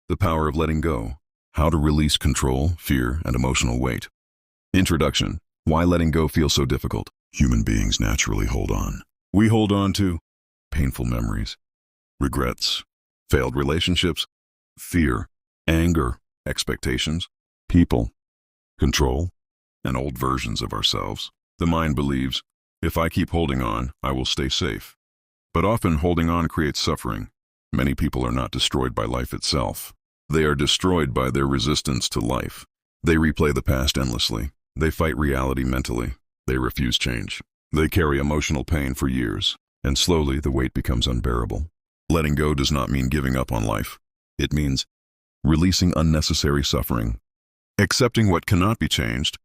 The Power of Letting Go. How to Release Control, Fear, and Emotional Weight. Introduction. Why letting go feels so difficult. Human beings naturally hold on. We hold on to painful memories, regrets, failed relationships, fear, anger, expectations, people, control, and old versions of ourselves. The mind believes, if I keep holding on, I will stay safe. But often holding on creates suffering. Many people are not destroyed by life itself. They are destroyed by their resistance to life. They replay the past endlessly. They fight reality mentally. They refuse change. They carry emotional pain for years, and slowly the weight becomes unbearable. Letting go does not mean giving up on life. It means releasing unnecessary suffering, accepting what cannot be changed,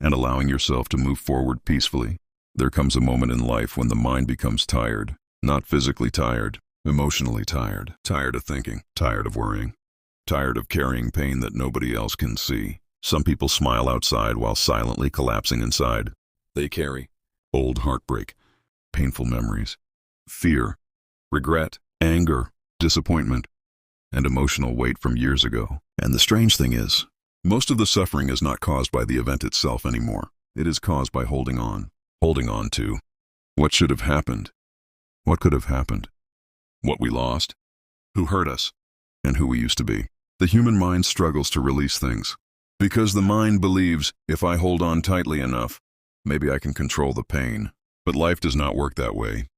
and allowing yourself to move forward peacefully. There comes a moment in life when the mind becomes tired, not physically tired, emotionally tired, tired of thinking, tired of worrying, tired of carrying pain that nobody else can see. Some people smile outside while silently collapsing inside. They carry old heartbreak, painful memories, fear, regret, anger, disappointment, and emotional weight from years ago. And the strange thing is, most of the suffering is not caused by the event itself anymore. It is caused by holding on to what should have happened, what could have happened, what we lost, who hurt us, and who we used to be. The human mind struggles to release things because the mind believes, if I hold on tightly enough, maybe I can control the pain. But life does not work that way.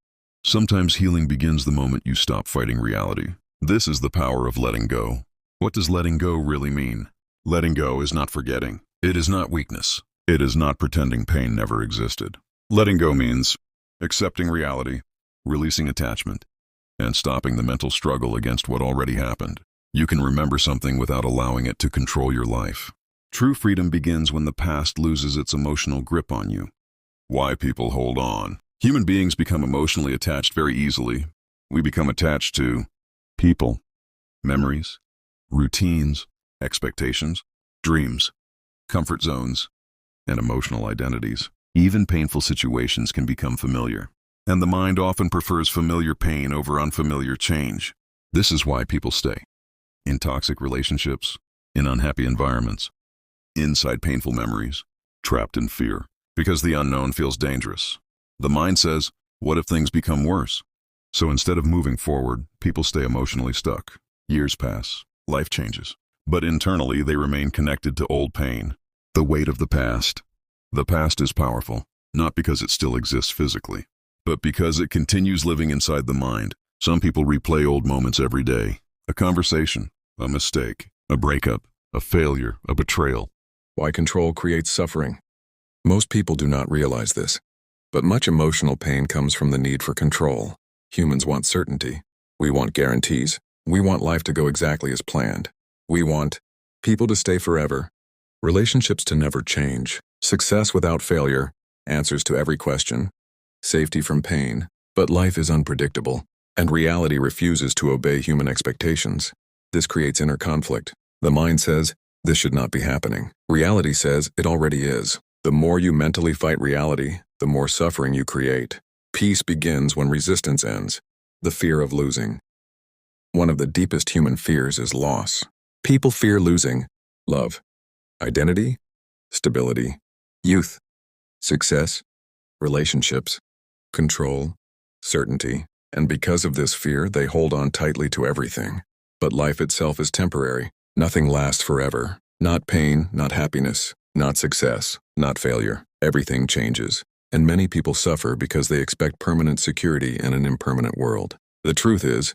Sometimes healing begins the moment you stop fighting reality. This is the power of letting go. What does letting go really mean? Letting go is not forgetting. It is not weakness. It is not pretending pain never existed. Letting go means accepting reality, releasing attachment, and stopping the mental struggle against what already happened. You can remember something without allowing it to control your life. True freedom begins when the past loses its emotional grip on you. Why people hold on. Human beings become emotionally attached very easily. We become attached to people, memories, routines, expectations, dreams, comfort zones, and emotional identities. Even painful situations can become familiar, and the mind often prefers familiar pain over unfamiliar change. This is why people stay in toxic relationships, in unhappy environments, inside painful memories, trapped in fear, because the unknown feels dangerous. The mind says, what if things become worse? So instead of moving forward, people stay emotionally stuck. Years pass, life changes, but internally they remain connected to old pain. The weight of the past. The past is powerful, not because it still exists physically, but because it continues living inside the mind. Some people replay old moments every day. A conversation, a mistake, a breakup, a failure, a betrayal. Why control creates suffering? Most people do not realize this, but much emotional pain comes from the need for control. Humans want certainty. We want guarantees. We want life to go exactly as planned. We want people to stay forever, relationships to never change, success without failure, answers to every question, safety from pain. But life is unpredictable, and reality refuses to obey human expectations. This creates inner conflict. The mind says, this should not be happening. Reality says it already is. The more you mentally fight reality, the more suffering you create. Peace begins when resistance ends. The fear of losing. One of the deepest human fears is loss. People fear losing love, identity, stability, youth, success, relationships, control, certainty. And because of this fear, they hold on tightly to everything. But life itself is temporary. Nothing lasts forever. Not pain, not happiness, not success, not failure. Everything changes. And many people suffer because they expect permanent security in an impermanent world. The truth is,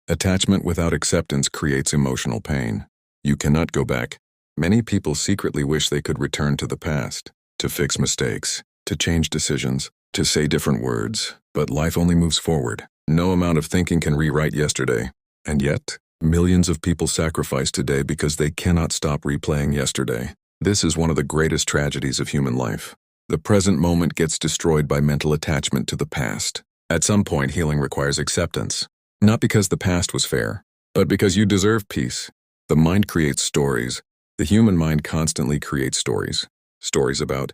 attachment without acceptance creates emotional pain. You cannot go back. Many people secretly wish they could return to the past, to fix mistakes, to change decisions, to say different words. But life only moves forward. No amount of thinking can rewrite yesterday. And yet, millions of people sacrifice today because they cannot stop replaying yesterday. This is one of the greatest tragedies of human life. The present moment gets destroyed by mental attachment to the past. At some point, healing requires acceptance. Not because the past was fair, but because you deserve peace. The mind creates stories. The human mind constantly creates stories. Stories about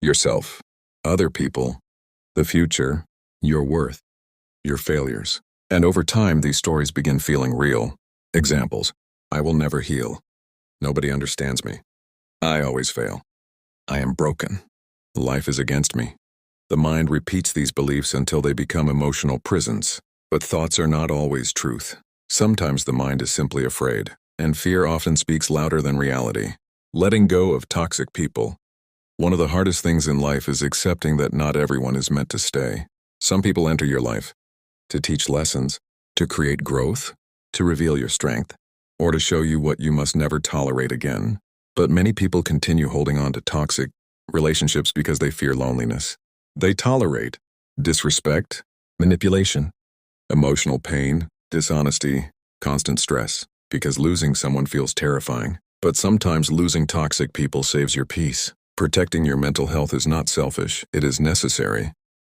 yourself, other people, the future, your worth, your failures. And over time, these stories begin feeling real. Examples: I will never heal. Nobody understands me. I always fail. I am broken. Life is against me. The mind repeats these beliefs until they become emotional prisons. But thoughts are not always truth. Sometimes the mind is simply afraid, and fear often speaks louder than reality. Letting go of toxic people. One of the hardest things in life is accepting that not everyone is meant to stay. Some people enter your life to teach lessons, to create growth, to reveal your strength, or to show you what you must never tolerate again. But many people continue holding on to toxic relationships because they fear loneliness. They tolerate disrespect, manipulation, emotional pain, dishonesty, constant stress, because losing someone feels terrifying. But sometimes losing toxic people saves your peace. Protecting your mental health is not selfish, it is necessary.